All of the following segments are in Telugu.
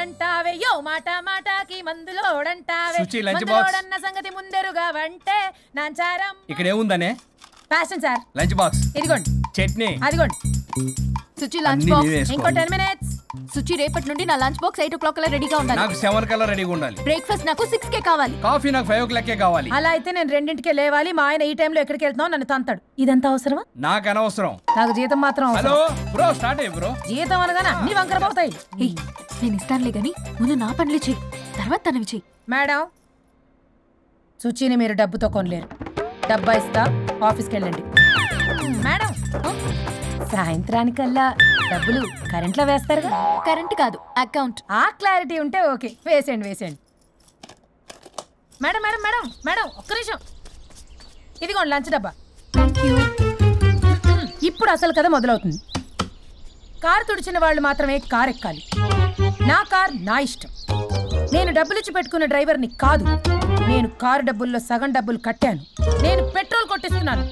మందులోడంటావే యో మాట మాటకి మందులోడంటావే మందులోడన్న సంగతి ముందెరుగా వంటే నాంచారం. ఇక్కడ ఏముందనే? Fashion sir. లంచ్ బాక్స్ ఇదిగోండి. చట్నీ అదిగోండి. సుచి లంచ్ బాక్స్ ఇంకో 10 minutes. సుచి రేపటి నుండి నా లంచ్ బాక్స్ 8 o'clock కల్లా రెడీగా ఉండాలి. నాకు 7 కల్లా రెడీగా ఉండాలి. బ్రేక్ఫాస్ట్ నాకు 6 కే కావాలి. కాఫీ నాకు 5 o'clock కావాలి. అలా అయితే నేను 2కే లేవాలి. మా ఆయన ఈ టైంలో ఎక్కడికి వెళ్తున్నావు నన్ను తంతాడు. ఇదంతా అవసరమా? నాకు అనవసరం. నాకు జీతం మాత్రం హలో బ్రో, స్టార్ట్ అయ్యి బ్రో. జీతం అనగానే అన్ని వంకర పోతాయి. నేను ఇస్తానులే గానీ ముందు నా పనులు చెయ్యి, తర్వాత తనవి చెయ్యి. మేడం, సుచిని మీరు డబ్బుతో కొనలేరు. డబ్బా ఇస్తా, ఆఫీస్కి వెళ్ళండి. మేడం, సాయంత్రానికల్లా డబ్బులు కరెంట్లో వేస్తారుగా? కరెంట్ కాదు, అకౌంట్. ఆ క్లారిటీ ఉంటే ఓకే. వేసేయండి. మేడం మేడం మేడం మేడం ఒక్క నిమిషం. ఇదిగోండి లంచ్ డబ్బా. థాంక్యూ. ఇప్పుడు అసలు కథ మొదలవుతుంది. కారు తుడిచిన వాళ్ళు మాత్రమే కారు ఎక్కాలి. నా కార్ నా ఇష్టం. నేను డబ్బులిచ్చి పెట్టుకున్న డ్రైవర్ని కాదు. నేను కారు డబ్బుల్లో సగం డబ్బులు కట్టాను. నేను పెట్రోల్ కొట్టిస్తున్నాను.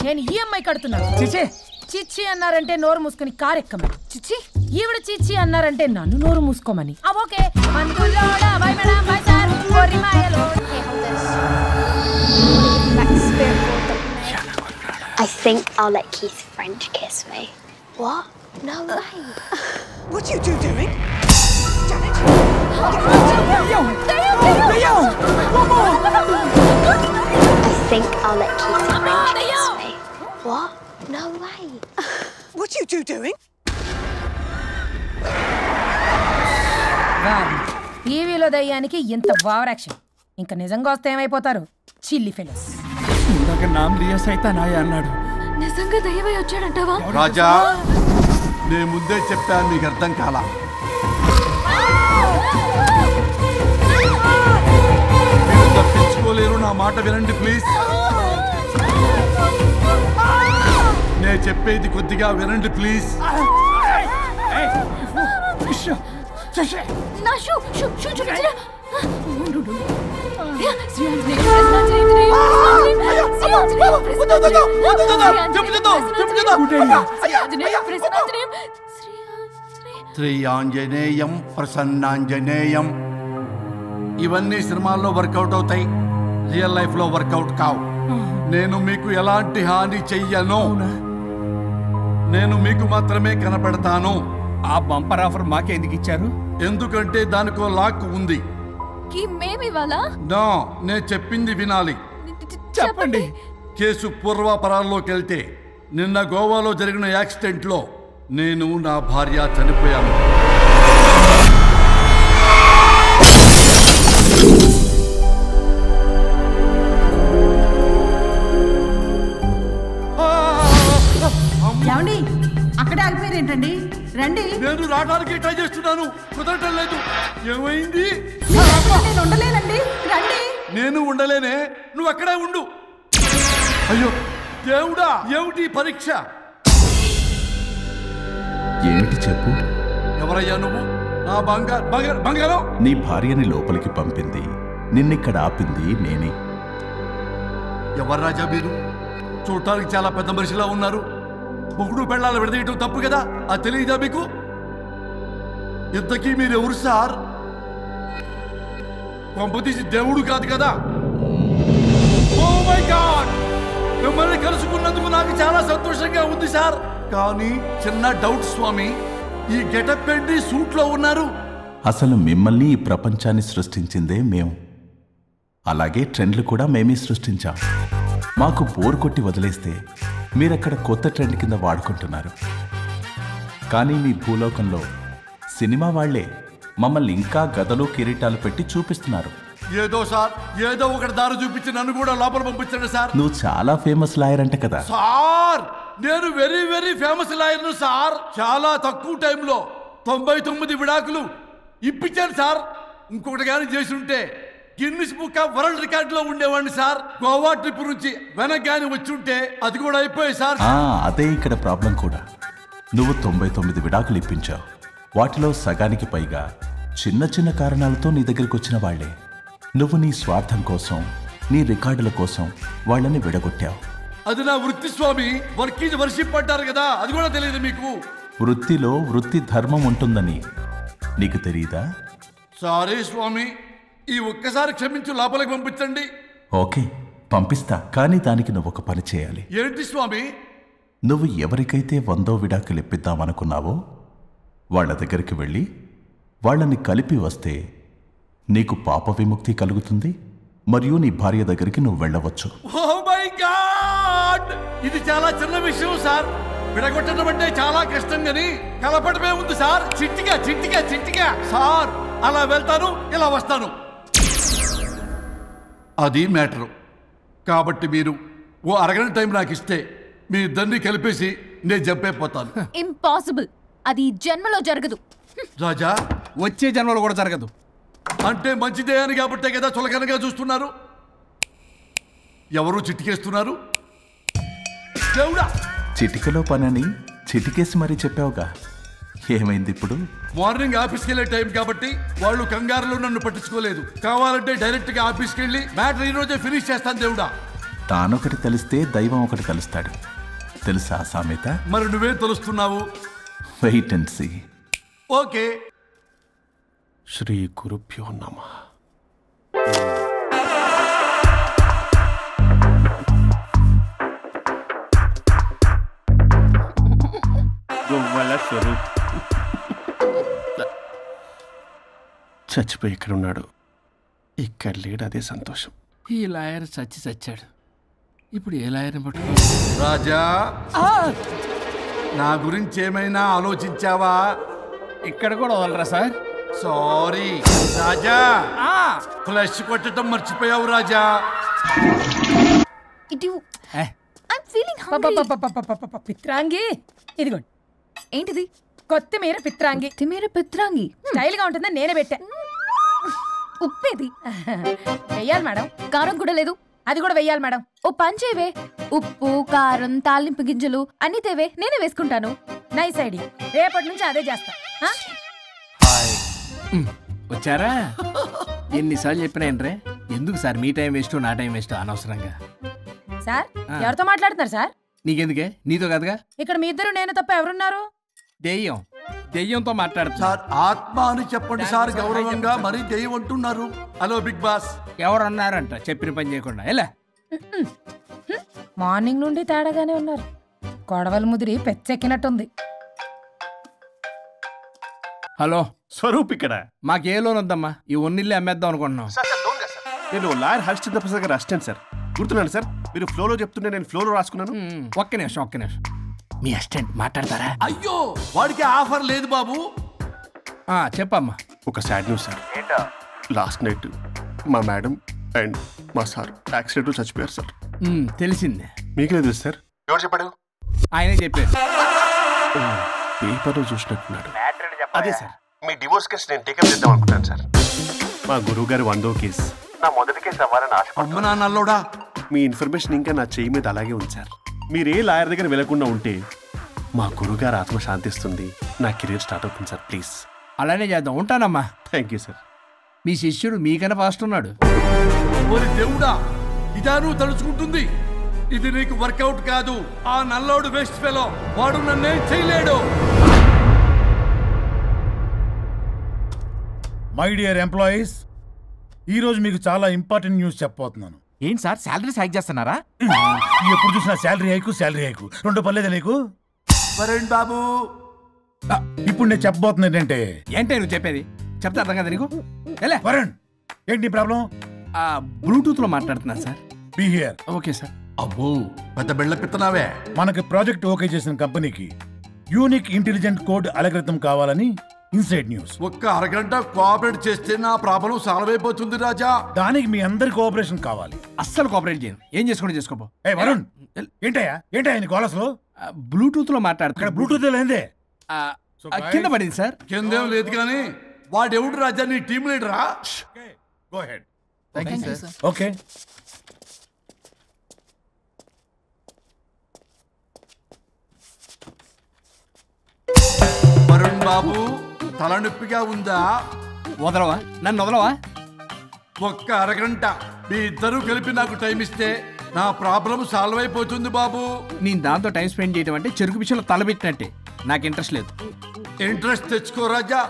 నేను ఈఎంఐ కడుతున్నాను. చిచ్చి అన్నారంటే నోరు మూసుకుని కారు ఎక్కమని. చిచ్చి ఈవిడ చిచ్చి అన్నారంటే నన్ను నోరు మూసుకోమని. Okay. I think I'll let Keith's friend kiss me. What? No way. What are you two doing? Janet! I think I'll let Keith's friend kiss me. What? No way. What are you two doing? టీవీలో దయ్యానికి ఇంత ఓవర్ యాక్షన్. ఇంకా నిజంగా వస్తే ఏమైపోతారు? చిల్లి ఫెలోస్. ఇందాక నామ్ లియా సైతానాయ అన్నాడు. నిజంగా దయ్యమై వచ్చాడంటావా? రాజా, నేను ముందే చెప్పాను, నీకు అర్థం కాలా. మీరు తప్పించుకోలేరు, నా మాట వినండి ప్లీజ్. నేను చెప్పేది కొద్దిగా వినండి ప్లీజ్. నా షూ చూపించరా. శ్రీ ఆంజనేయం ప్రసన్నాంజనేయం. ఇవన్నీ సినిమాల్లో వర్కౌట్ అవుతాయి, రియల్ లైఫ్ లో వర్కౌట్ కావు. నేను మీకు ఎలాంటి హాని చెయ్యను. నేను మీకు మాత్రమే కనపడతాను. ఆ బంపర్ ఆఫర్ మాకే ఎందుకు ఇచ్చారు? ఎందుకంటే దానికో లాక్ ఉంది. నో, నేను చెప్పింది వినాలి. చెప్పండి. కేసు పూర్వాపరాల్లోకి వెళ్తే నిన్న గోవాలో జరిగిన యాక్సిడెంట్ లో నేను నా భార్య చనిపోయాను. అక్కడే ఆగిపోయారు ఏంటండి? రండి. నేను రావడానికి ట్రై చేస్తున్నాను, కుదరటం లేదు. ఏమైంది? నేను ఉండలేనండి. రండి. నేను ఉండలేనే, నువ్వు అక్కడే ఉండు. అయ్యో దేవుడా, ఏమిటి పరీక్ష? ఏంటి చెప్పు. ఎవరయ్యా నువ్వు? నా బంగారం. నీ భార్యని లోపలికి పంపింది, నిన్నిక్కడ ఆపింది నేనే. ఎవరు రాజా మీరు? చూడటానికి చాలా పెద్ద మనిషిలా ఉన్నారు. మొగుడు పెళ్ళాలు విడదీయటం తప్పు కదా, అది తెలియదా మీకు? ఇంతకీ మీరెవరు సార్? పంపతీసి దేవుడు కాదు కదా? ఓ మై గాడ్, మిమ్మల్ని కలుసుకున్నందుకు నాకు చాలా సంతోషంగా ఉంది సార్. కానీ చిన్న డౌట్ స్వామి, ఈ గెటప్ ఏంటి సూట్ లో ఉన్నారు? అసలు మిమ్మల్ని ఈ ప్రపంచాన్ని సృష్టించిందే మేము. అలాగే ట్రెండ్లు కూడా మేమే సృష్టించాం. మాకు బోర్ కొట్టి వదిలేస్తే మీరక్కడ కొత్త ట్రెండ్ కింద వాడుకుంటున్నారు. కానీ మీ భూలోకంలో సినిమా వాళ్లే మమ్మల్ని ఇంకా గదలు కిరీటాలు పెట్టి చూపిస్తున్నారు. ఏదో సార్, ఏదో ఒకటి దారి చూపించి నన్ను కూడా లోపల పంపించండి సార్. నువ్వు చాలా ఫేమస్ లాయర్ అంట కదా సార్? నేను వెరీ వెరీ ఫేమస్ లాయర్ను సార్. చాలా తక్కువ టైంలో 99 విడాకులు ఇప్పించాను సార్. ఇంకొకటి కానీ చేసి ఉంటే Guinness book of world record లో ఉండేవాడిని సార్. గోవా ట్రిప్ నుంచి వెనక్ గాని వచ్చి ఉంటే అది కూడా అయిపోయాయి సార్. అదే ఇక్కడ ప్రాబ్లం కూడా. నువ్వు 99 విడాకులు ఇప్పించావు. వాటిలో సగానికి పైగా చిన్న చిన్న కారణాలతో నీ దగ్గరికి వచ్చిన వాళ్లే. నువ్వు నీ స్వార్థం కోసం, నీ రికార్డుల కోసం వాళ్ళని విడగొట్టావు. అది నా వృత్తి స్వామి. వర్క్ ఈజ్ వర్షిప్ అంటారు కదా, అది కూడా తెలియదు మీకు? వృత్తిలో వృత్తి ధర్మం ఉంటుందని నీకు తెలియదా? సారీ స్వామి, ఈ ఒక్కసారి క్షమించు, లోపలికి పంపించండి. ఓకే పంపిస్తా, కానీ దానికి నువ్వు ఒక పని చేయాలి. ఏంటి స్వామి? నువ్వు ఎవరికైతే 100వ విడాకులు ఇప్పిద్దామనుకున్నావో వాళ్ళ దగ్గరికి వెళ్ళి వాళ్ళని కలిపి వస్తే నీకు పాప విముక్తి కలుగుతుంది, మరియు నీ భార్య దగ్గరికి నువ్వు వెళ్ళవచ్చు. ఓ మై గాడ్, ఇది చాలా చిన్న విషయం సార్. విడగొట్టడం అంటే చాలా కష్టం గని కలపడమే ఉంది సార్. చిట్టిగా చిట్టిగా చిట్టిగా సార్. అలా వెళ్తాను, ఇలా వస్తాను, అది మ్యాటరు. కాబట్టి మీరు ఓ అరగంట టైం నాకు ఇస్తే మీ ఇద్దరిని కలిపేసి నేను జంపైపోతాను. ఇంపాసిబుల్, అది జన్మలో జరగదు. రాజా, వచ్చే జన్మలో కూడా జరగదు. అంటే మంచిదే అని కాబట్టే కదా చులకనగా చూస్తున్నారు. ఎవరు చిట్టికేస్తున్నారు? దేవుడా, చిటికలో పనని చిటికేసి మరీ చెప్పావుగా, ఏమైంది ఇప్పుడు? మార్నింగ్ ఆఫీస్కి వెళ్ళే టైం కాబట్టి వాళ్ళు కంగారులో నన్ను పట్టించుకోలేదు. కావాలంటే డైరెక్ట్ గా ఆఫీస్కి వెళ్ళి మ్యాటర్ ఈ రోజే ఫినిష్ చేస్తాను. దేవుడా, తానొకటి తెలిస్తే దైవం ఒకటి కలుస్తాడు, తెలుసా సామెత? మరి నువ్వేం తెలుస్తున్నావు? Wait and see. Okay. Shri గురుభ్యో నమః. గొవ్వల స్వరూప్ చచ్చిపోయి ఇక్కడ ఉన్నాడు, ఇక్కడ లేడు, అదే సంతోషం. ఈ లాయర్ చచ్చాడు. ఇప్పుడు ఏ లాయర్ని పట్టుకో? రాజా, నా గురించి ఏమైనా ఆలోచించావా? ఇక్కడ కూడా వదలరా సార్? సారీ రాజా, ఫ్లష్ కొట్టడం మర్చిపోయావు రాజా. పిత్రాంగి ఇదిగోండి. ఏంటిది? కొత్తిమీర పిత్రాంగి. తిమీర పిత్రాంగి స్టైల్ గా ఉంటుందని నేనే పెట్టా. ఉప్పేది వెయ్యాలి మేడం. కారం కూడా లేదు, అది కూడా వెయ్యాలి మేడం. ఓ పంచేవే, ఉప్పు కారం తాలింపు గింజలు అన్ని తేవే, నేనే వేసుకుంటాను. నైస్ ఐడియా, రేపటి నుంచి అదే చేస్తా. వచ్చారా? ఎన్నిసార్లు చెప్పినా ఏంట్రే, ఎందుకు సార్ మీ టైం వేస్ట్ నా టైం వేస్ట్ అనవసరంగా? సార్ ఎవరితో మాట్లాడుతున్నారు సార్? నీకెందుకే, నీతో కదగా. ఇక్కడ మీ ఇద్దరు నేను తప్ప ఎవరున్నారు? దెయ్యంతో మాట్లాడుతా సార్ ఆత్మ అని చెప్పండి సార్, గౌరవంగా. మరీ దెయ్యం అంటున్నారు. Hello Big Boss. ఎవరు అన్నారంట చెప్పిన పని చేయకుండా? ఎలా మార్నింగ్ నుండి తేడాగానే ఉన్నారు. కొడవల ముదిరి పెచ్చెక్కినట్టుంది. హలో స్వరూప్ ఇక్కడ. మాకే లోన్ వద్దమ్మా, ఈ ఒన్నిల్లు అమ్మేద్దాం అనుకుంటున్నాం. నేను లాయర్ హరిశ్చంద్ర ప్రసాద్ గారు అసిస్టెంట్ సార్, గుర్తున్నాను సార్. మీరు ఫ్లోలో చెప్తుంటే నేను ఫ్లోలో రాసుకున్నాను. ఒక్క నిమిషం. మీ అసిస్టెంట్ మాట్లాడతారా? అయ్యో, వాడికి ఆఫర్ లేదు బాబు. చెప్పమ్మా. ఒక sad news sir. Last night మా మేడం అండ్ మా సార్ యాక్సిడెంట్ చచ్చిపోయారు సార్. తెలిసిందే. మీకు లేదు సార్? ఎవరు చెప్పాడు? ఆయనే చెప్పారు. పేపర్లో చూసినట్టున్నాడు. అదే సార్, మీ డివోర్స్ కేసు నేను టేకప్ చేద్దాం అనుకుంటాను సార్. మా గురువు గారు 100వ కేసు నా మొదటి కేసు అవ్వాలని ఆశ. అమ్మ నాన్నల్లోడా, మీ ఇన్ఫర్మేషన్ ఇంకా నా చెయ్యి మీద అలాగే ఉంది సార్. మీరే లాయర్ దగ్గర వెళ్లకుండా ఉంటే మా గురువుగారు ఆత్మ శాంతిస్తుంది, నా కెరీర్ స్టార్ట్ అవుతుంది సార్. ప్లీజ్ అలానే చేద్దాం. ఉంటానమ్మా. Thank you sir. మీ శిష్యుడు మీకన్నా ఫాస్ట్ ఉన్నాడు. ఓరి దేవుడా, ఇదా నువ్వు తలుచుకుంటుంది? ఇది నీకు వర్కౌట్ కాదు. ఆ నల్లోడు వేస్ట్ ఫెలో, వాడు నన్నేం చేయలేడు. మై డియర్ ఎంప్లాయీస్, ఈరోజు మీకు చాలా ఇంపార్టెంట్ న్యూస్ చెప్పబోతున్నాను. ఏంటి సార్, శాలరీస్ హైక్ చేస్తున్నారా? ఎప్పుడు చూసినా శాలరీ హైకు రెండు పర్లేదా నీకు? వరుణ్ బాబు, ఇప్పుడు నేను చెప్పబోతున్నా ఏంటంటే. ఏంటే నువ్వు చెప్పేది? చెప్తా అర్థం కదా నీకు? వరుణ్, ఏంటి ప్రాబ్లం? బ్లూటూత్ లో మాట్లాడుతున్నా sir. Be here. Okay sir. అబ్బో, పెద్ద బిళ్ళ పిత్తనావే. మనకి ప్రాజెక్ట్ ఓకే చేసిన కంపెనీకి యూనిక్ ఇంటెలిజెంట్ కోడ్ అలకృతం కావాలని ఇన్సైడ్ న్యూస్. ఒక్క అరగంట కోఆపరేట్ చేస్తే నా ప్రాబ్లం సాల్వ్ అయిపోతుంది రాజా. దానికి మీ అందరి కోఆపరేషన్ కావాలి. అస్సలు కోఆపరేట్ చేయను. ఏం చేసుకోండి చేసుకోపో. వరుణ్, ఏంటయ్యా నీ కాల్ అసలు? బ్లూటూత్ లో మాట్లాడుతున్నా. బ్లూటూత్ లేదే. కింద పడింది సార్. కిందేం లేదు కానీ వాడెవడు రాజా, నీ టీమ్ లీడరా? Go head. Thank you sir. Okay. Varun బాబు, తలనొప్పిగా ఉందా? వదలవా, నన్ను వదలవా? ఒక్క అరగంట మీ ఇద్దరూ కలిపి నాకు టైం ఇస్తే నా ప్రాబ్లం సాల్వ్ అయిపోతుంది బాబు. నేను దాంతో టైం స్పెండ్ చేయడం అంటే చెరుకు విషయంలో తలబెట్టినట్టే. నాకు ఇంట్రెస్ట్ లేదు. ఇంట్రెస్ట్ తెచ్చుకో రాజా,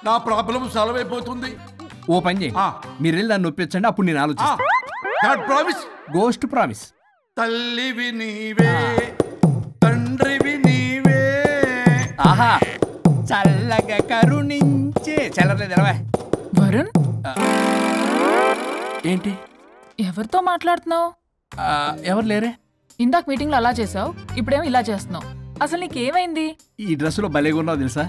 నా ప్రాబ్లం సాల్వ్ అయిపోతుంది. ఓ పని చేయండి, మీరు వెళ్ళి నన్ను ఒప్పించండి, అప్పుడు నేను ఆలోచిస్తాను. Ghost promise. తల్లివి నీవే, తండ్రివి నీవే. ఆహా, చల్లగా కరుణించే. చల్లలేదు ఎలా వరుణ్, ఏంటి ఎవరితో మాట్లాడుతున్నావు? ఎవరు లేరే. ఇందాక మీటింగ్ లో అలా చేసావు, ఇప్పుడేమో ఇలా చేస్తున్నావు. అసలు నీకేమైంది? ఈ డ్రెస్ లో భలేగా ఉన్నావు తెలుసా.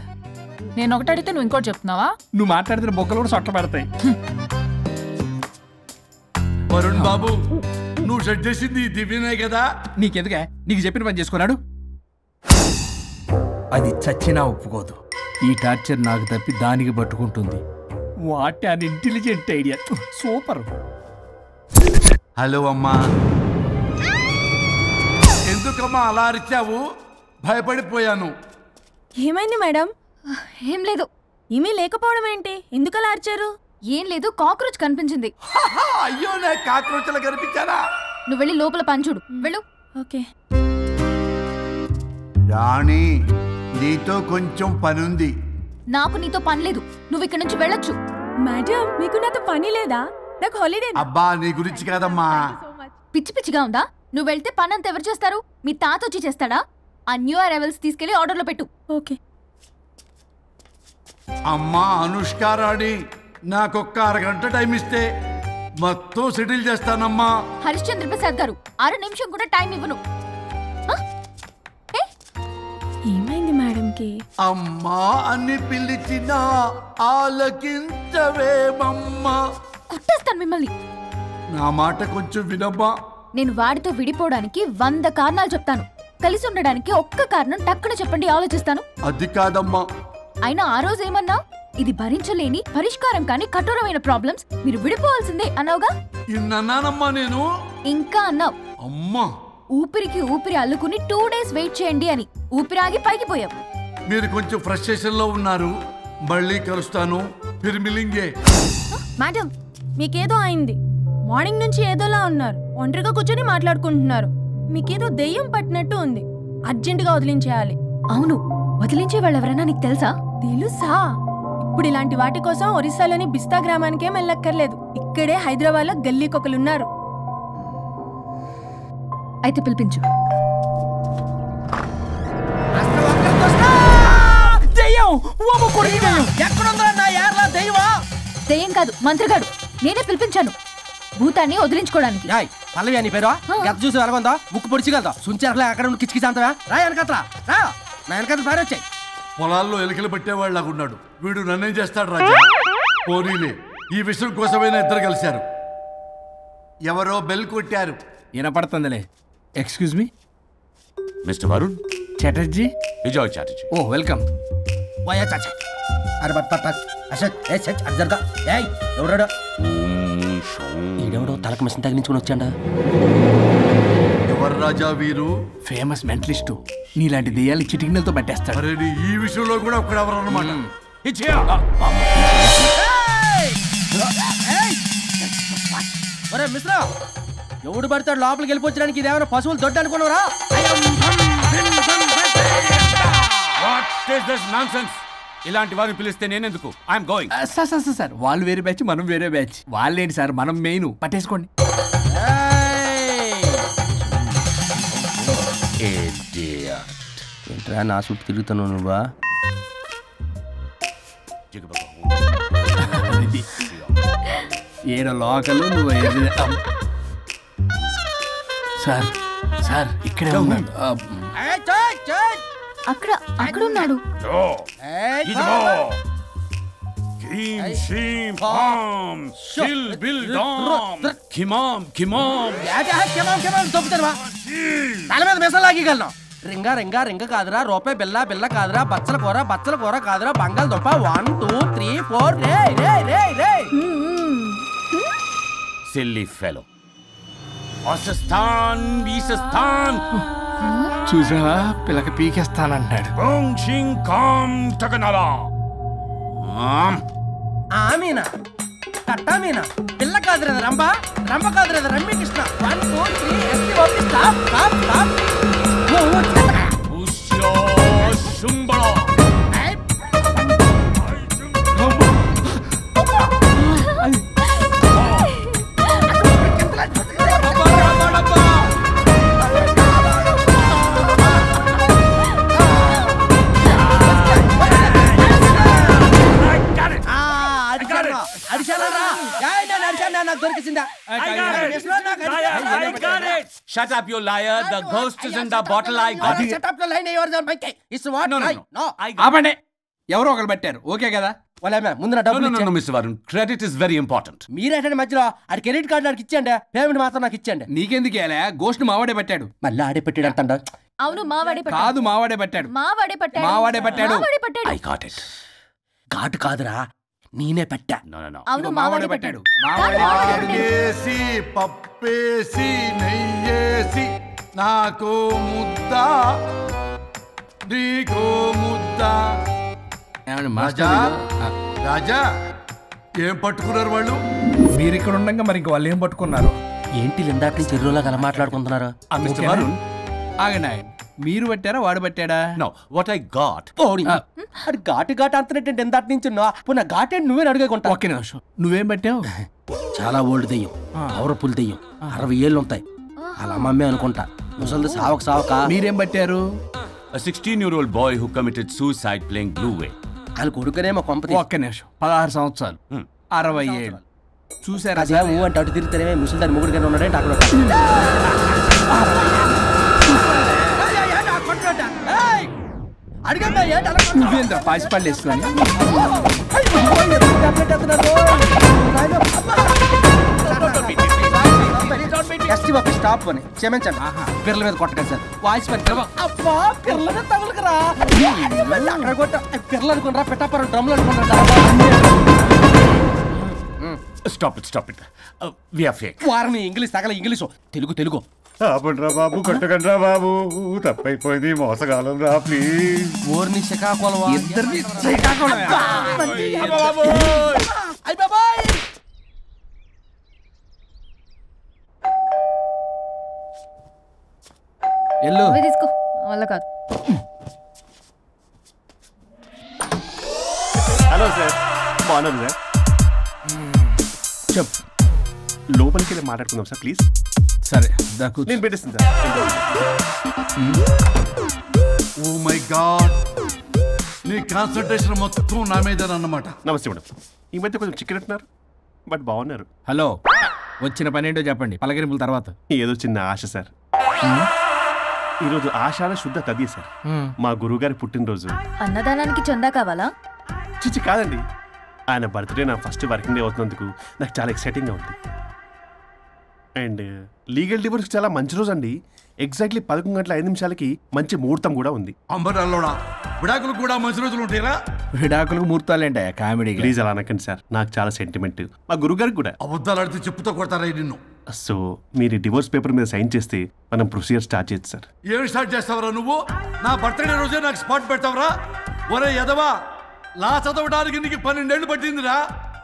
నేను ఒకటి అడిగితే నువ్వు ఇంకోటి చెప్తున్నావా? నువ్వు మాట్లాడితే బొక్కలు కూడా సొట్ట పడతాయి. వరుణ్ బాబు, నువ్వు సెట్ చేసింది దివ్యనే కదా. నీకెందుకే, నీకు చెప్పిన పని చేసుకున్నాడు. అది చచ్చినా ఒప్పుకోదు. ఈ టార్చర్ నాకు తప్పి దానికి పట్టుకుంటుంది. What an intelligent idea. Super. Hello అమ్మా. ఎందుకమ్మా అలా అరిచావు? భయపడిపోయాను. ఏమైంది మేడం? ఏం లేదు. ఏమీ లేకపోవడం ఏంటి? ఎందుకలా అరిచారు? ఏం లేదు, కాక్రోచ్ కనిపించింది. అయ్యో, నేను కాక్రోచ్లు కనిపించానా? నువ్వు వెళ్ళి లోపల పని చూడు. వెళ్ళు. ఓకే. రాణి, నీతో కొంచెం పనుంది. నాకు నీతో పని లేదు, నువ్వు ఇక్కడ నుంచి వెళ్ళొచ్చు. మేడం, మీకు నాతో పని లేదా? నాకు హాలిడే. అబ్బా, నీ గురించి కాదమ్మా. పిచ్చి పిచ్చిగా ఉందా? నువ్వు వెళ్తే పని అంతా ఎవరు చేస్తారు? మీ తాత వచ్చి చేస్తాడా? ఆ న్యూ అరైవల్స్ తీసుకెళ్లి ఆర్డర్లో పెట్టు. ఓకే. అమ్మా అనుష్క రాణి, నాకొక్క అరగంట టైం ఇస్తే మొత్తం సెటిల్ చేస్తానమ్మా. హరిశ్చంద్ర ప్రసాద్ గారు, 6 నిమిషం కూడా టైం ఇవ్వను. ఏమైంది మేడంకి? అమ్మా అని పిలిచినా ఆలకించవేమమ్మా. కొట్టేస్తాను మిమ్మల్ని. నా మాట కొంచెం వినమ్మా. నేను వాడితో విడిపోవడానికి 100 కారణాలు చెప్తాను. కలిసి ఉండడానికి ఒక్క కారణం టక్కున చెప్పండి, ఆలోచిస్తాను. అది కాదమ్మా. అయినా ఆ రోజు ఏమన్నా? ఇది భరించలేని పరిష్కారం కాని కఠోరమైన ప్రాబ్లమ్స్, మీరు విడిపోవాల్సిందే అన్నావుగా. ఇన్నానమ్మా నేను. ఇంకా అన్నావు. అమ్మా, ఊపిరికి ఊపిరి అల్లుకుని 2 days వెయిట్ చేయండి అని ఊపిరాగి పైకి పోయావు. మీరు కొంచెం ఫ్రస్ట్రేషన్ లో ఉన్నారు. మళ్ళీ కలుస్తాను. ఫిర్మిలింగే. మేడం, మీకేదో అయింది. మార్నింగ్ నుంచి ఏదోలా ఉన్నారు. ఒంటరిగా కూర్చొని మాట్లాడుకుంటున్నారు. మీకేదో దెయ్యం పట్టినట్టు ఉంది. అర్జెంటుగా వదిలించేయాలి. అవును, వదిలించే వాళ్ళు ఎవరైనా నీకు తెలుసా? తెలుసా? ఇప్పుడు ఇలాంటి వాటి కోసం ఒరిస్సాలోని బిస్తా గ్రామానికేం వెళ్ళక్కర్లేదు. ఇక్కడే హైదరాబాద్ లో గల్లీకొకలున్నారు. అయితే పిలిపించు. దెయ్యం కాదు, మంత్రిగాడు. నేనే పిలిపించాను భూతాన్ని వదిలించుకోవడానికి. పల్లవి అని పేరు గత చూసి వెలగొందా ముక్కు పొడిచిగలదా సుంచరలే అక్కడ కిచకిచ అంతవా రా వెనకట్రా రా నా వెనకట్ల పారి వచ్చాయి. పొలాల్లో ఎలుకలు పట్టేవాళ్ళగున్నాడు వీడు. నన్నేం చేస్తాడు రాజా? పోనీలే, ఈ విషయం కోసమైనా ఇద్దరు కలిశారు. ఎవరో బెల్ కొట్టారు. వినపడుతుందిలే. Excuse me mister Varun Chatterjee. Vijay Chatterjee. Oh welcome. వయా చాచా అరే బట్ పట్ అశోక్ ఏ సెట్ అర్జర్గా ఏయ్ ఎవరాడు? ఈడెవడో తలకు మిషన్ తగిలించుకుని వచ్చాడా? ఎవరు రాజా వీరు? Famous mentalist. నీలాంటి దెయ్యాలు చిటికినలతో పట్టేస్తాడు. అరే, ఈ విషయంలో కూడా ఒకడెవరు అన్నమాట. ఒరే మిశ్రా, ఎవడు పడతాడు లోపలికి వెళ్ళిపోవడానికి? ఇదేమైనా పశువులు దొడ్డు అనుకున్నారా? ఇలాంటి వారిని పిలిస్తే నేనెందుకు? I'm going. సార్ వాళ్ళు వేరే బ్యాచ్, మనం వేరే బ్యాచ్. వాళ్ళేంటి సార్, మనం మెయిన్. పట్టేసుకోండి. ఏంట్రా నా చుట్టూ తిరుగుతాను నువ్వా? ఏడ లోకలు నువ్వు. సార్ సార్ ఇక్కడే ఉన్నాడు. అక్కడ అక్కడ ఉన్నాడు. తల మీద మెసలాగలను. రింగా రింగా రింగ కాదురా, రూపాయి బిల్ల బిల్ల కాదురా, బచ్చల కూర కాదురా, బంగాళదుంప 1 2 3 4 రే రే రే రే. Silly fellow. అసస్థాన్ బీసస్థాన్. చూసావా, పిల్లకి పీకేస్తానంటాడు. ఆమీనా కట్టా మీనా పిల్ల కాదురా రంభ, రంభ కాదురా Ramya Krishna. 1 2 3 ST OP stop stop stop. దొరికిందా నాకు దొరికిందా Shut up, you liar. The ghost is in the bottle. I got it. Shut up the line yours on my case. It's what? No. ఆపండి. ఎవరో ఒకరు పెట్టారు. ఓకే కదా? ముందు నా డబ్బులు No, Mr. Varun. Credit is very important. మీరేటండి మధ్యలో ఆడి క్రెడిట్ కార్డు నాకు ఇచ్చేయండి, పేమెంట్ మాత్రం నాకు ఇచ్చేయండి. నీకెందుకు ఇవ్వాలా? గోస్ట్ మావాడే పెట్టాడు. మళ్ళీ ఆడే పెట్టాడు అంటండ. అవును మావాడే పట్టాడు. కాదు మావాడే పెట్టాడు. మావాడే పట్టాడు. మావాడే పట్టాడు. I got it. ఘాటు కాదురా, నేనే పెట్టా. No. అవును మావాడే పట్టాడు. ఆగేసి పప్పేసి నెయ్యేసి నాకు ముద్ద నీకో ముద్ద. రాజా ఏం పట్టుకున్నారు వాళ్ళు? మీరు ఇక్కడ ఉండగా మరి ఇంక వాళ్ళు ఏం పట్టుకున్నారు? ఏంటి ఇందాక నుంచి చెరువులో కల మాట్లాడుకుంటున్నారు? Mr. Varun. ఆగండి. మీరు పట్టారా వాడు పట్టాడా? No, what I got. అది ఘాటు అంతనేటంటే ఎందాటి నుంచి పునః ఘాటేంటి నువ్వే అడిగేకుంటా. ఒకే నిమిషం. నువ్వేం పట్టావు? చాలా ఓల్డ్ దెయ్యం, పవర్ఫుల్ దెయ్యం, 60 ఏళ్ళు ఉంటాయి. అలా అమ్మమ్మే అనుకుంటా. ముసలిది సావక మీరేం పట్టారు? A 16-year-old boy who committed suicide playing Blue Whale. వాళ్ళ కొడుకునేమో కొంపతి. ఒక్క నిమిషం. 16 సంవత్సరాలు, 60 ఏళ్ళు. చూసారా? అదే ఊ అంటే అటు తిరిగితేనే ముసలి దాని ముగ్గురు ఉన్నాడంటే అక్కడ నువ్వేంద్ర పాసిపళ్ళు వేసుకొని స్టాప్ అని క్షమించండి. పిల్లల మీద కొట్టగా సార్ వాయిస్ అబ్బా పిల్లల మీద తగులుకురా అక్కడ కొట్ట పిల్లలు అనుకున్నారా పెట్టాపరం డ్రమ్లు అనుకున్నారా? Stop it. We are fake. వారిని ఇంగ్లీష్ తగల ఇంగ్లీషు తెలుగు ఆపండ్రా బాబు, కొట్టకండ్రా బాబు, తప్పైపోయింది, మోసగాలం రా ప్లీజ్. ఊరిని శ్రీకాకుళం ఇద్దరిని శ్రీకాకుళం. ఎల్లు తీసుకో వల్ల కాదు. హలో సార్, బాగున్నాను సార్. చెప్పు. లోపలికి వెళ్ళి మాట్లాడుకుందాం సార్ ప్లీజ్. సరే నేను పెట్టేస్తాను సార్. ఓ మై గాడ్, నీ కాన్సంట్రేషన్ మొత్తం నా మీదనన్నమాట. నమస్తే మేడం. ఈ మధ్య కొంచెం చిక్కినట్టున్నారు, బట్ బాగున్నారు. హలో, వచ్చిన పని ఏంటో చెప్పండి, పలకరింపుల తర్వాత. ఏదో చిన్న ఆశ సార్. ఈరోజు ఆషాఢ శుద్ధ తది సార్, మా గురువుగారి పుట్టినరోజు. అన్నదానానికి చందా కావాలా? చిచ్చి కాదండి, ఆయన బర్త్డే నా ఫస్ట్ వర్కింగ్ డే అవుతున్నందుకు నాకు చాలా ఎక్సైటింగ్గా ఉంది. అండ్ లీగల్ డివోర్స్ చాలా మంచి రోజు అండి. ఎగ్జాక్ట్లీ 11:05 మంచి ముహూర్తం కూడా ఉంది. అంబరాల్లోడా విడాకులు కూడా మంచి రోజులు ఉంటాయిరా? విడాకులకు ముహూర్తాలేంట కామెడీ. ప్లీజ్ అలా అనకండి సార్, నాకు చాలా సెంటిమెంట్, మా గురుగారికి కూడా. అబద్ధాలు ఆడితే చెప్పుతో కొడతారా నిన్ను? సో మీరు డివోర్స్ పేపర్ మీద సైన్ చేస్తే మనం ప్రొసీజర్ స్టార్ట్ చేయొచ్చు సార్. ఏం స్టార్ట్ చేస్తావరా నువ్వు? నా బర్త్డే రోజే నాకు స్పాట్ పెడతావరా? ఒరే ఎదవా, లా చదవడానికి నీకు 12 ఏళ్ళు పట్టిందిరా.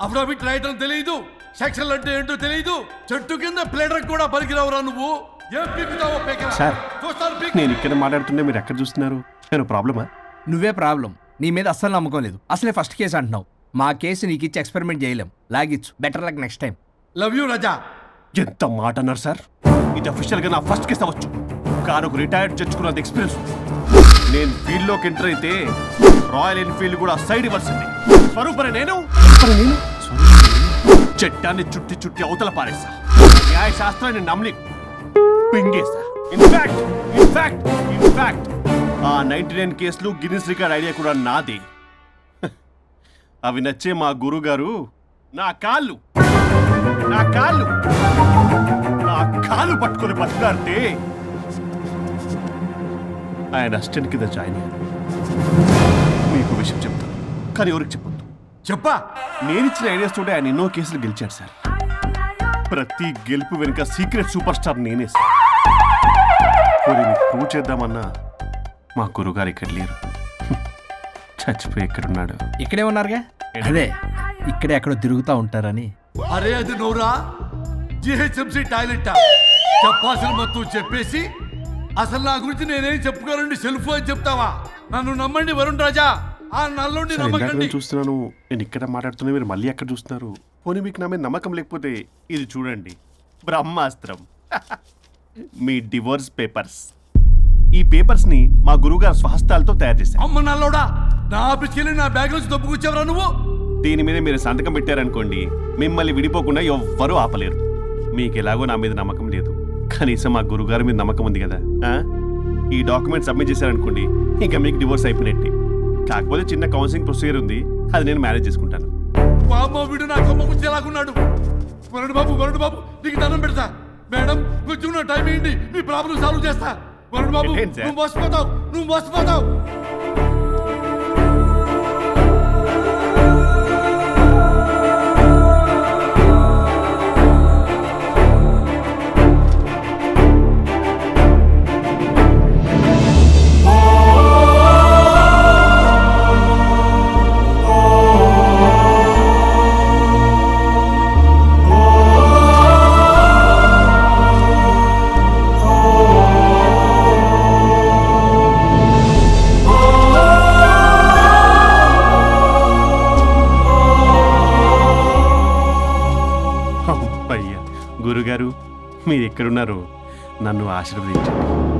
అఫిడవిట్ రాయటం తెలియదు, సెక్షన్లు అంటే ఏంటో తెలియదు, చెట్టు కింద ప్లేడర్ కూడా పలికిరావురా నువ్వు. ఏం పీకుతావో పేకరా? సార్, చూస్తాను పీక్. నేను ఇక్కడ మాట్లాడుతుంటే మీరు ఎక్కడ చూస్తున్నారు? నేను ప్రాబ్లమా? నువ్వే ప్రాబ్లం. నీ మీద అస్సలు నమ్మకం లేదు. అసలే ఫస్ట్ కేసు అంటున్నావు. మా కేసు నీకు ఇచ్చి ఎక్స్పెరిమెంట్ చేయలేం. లాగిచ్చు. Better luck next time. Love you Raja. ఎంత మాట అన్నారు సార్? ఇది అఫీషియల్ గా నా ఫస్ట్ కేసు అవ్వచ్చు, కానీ ఒక రిటైర్డ్ జడ్జ్కున్నది ఎక్స్పీరియన్స్. నేను ఫీల్డ్ లోకి ఎంటర్ అయితే రాయల్ ఎన్ఫీల్డ్ కూడా సైడ్ ఇవ్వాల్సింది. స్వరూపరే నేను చట్టాన్ని చుట్టి అవతల పారేసా. న్యాయ శాస్త్రాన్ని నమ్మి పింగేసా. ఇన్ఫాక్ట్ ఆ 99 కేసులు గిన్నిస్ రికార్డ్ ఐడియా కూడా నాదే. అవి నచ్చే మా గురుగారు నా కాళ్ళు పట్టుకొని బతుకాడితే ఆయన అసిస్టెంట్ కింద జాయిన్ అయ్యారు. మీకు విషయం చెప్తాను, కానీ ఎవరికి చెప్పొద్దు. చెప్పా. నేను ఇచ్చిన ఐడియాస్ తోటి ఆయన ఎన్నో కేసులు గెలిచాడు సార్. ప్రతి గెలుపు వెనుక సీక్రెట్ సూపర్ స్టార్ నేనే సార్. ప్రూవ్ చేద్దామన్నా మా గురుగారు ఇక్కడ లేరు, చచ్చిపోయి ఎక్కడున్నాడు? ఇక్కడే ఉన్నారుగా. అదే ఇక్కడే ఎక్కడో తిరుగుతూ ఉంటారని. అరే అది నోరా, జిహెచ్ఎంసీ టాయిలెట్ చెప్పాల్సిన మొత్తం చెప్పేసి అసలు నా గురించి నేనేం చెప్పుకోనండి సెల్ఫ్ అని చెప్తావా? నన్ను నమ్మండి వరుణ్ రాజా, ఆ నల్లుండి నమ్మకండి. చూస్తున్నాను, నేను ఇక్కడ మాట్లాడుతున్నా, మీరు మళ్ళీ అక్కడ చూస్తున్నారు. పోనీ మీకు నా మీద నమ్మకం లేకపోతే ఇది చూడండి, బ్రహ్మాస్త్రం. మీ డివోర్స్ పేపర్స్. ఈ పేపర్స్ ని మా గురువుగారు స్వహస్తాలతో తయారు చేశారు. అమ్మ నల్లోడా, నా ఆఫీస్కి వెళ్ళి నా బ్యాగ్ నుంచి దొప్పుకొచ్చావరా నువ్వు? దీని మీద మీరు సంతకం పెట్టారనుకోండి, మిమ్మల్ని విడిపోకుండా ఎవ్వరూ ఆపలేరు. మీకు ఎలాగో నా మీద నమ్మకం లేదు, కనీసం మా గురుగారి మీద నమ్మకం ఉంది కదా. ఈ డాక్యుమెంట్ సబ్మిట్ చేశారనుకోండి, ఇంకా మీకు డివోర్స్ అయిపోయినట్టే. కాకపోతే చిన్న కౌన్సిలింగ్ ప్రొసీజర్ ఉంది, అది నేను మేనేజ్ చేసుకుంటాను. వీడు నా కొమ్మ ముచ్చేలాగున్నాడు. వరుణ్ బాబు నీకు దండం పెడతా. మేడం కొంచెం నా టైం ఏంటి, మీ ప్రాబ్లం సాల్వ్ చేస్తా. వరుణ్ బాబు నువ్వు మోసపోతావు. గురుగారు, మీరు ఎక్కడున్నారో నన్ను ఆశీర్వదించండి.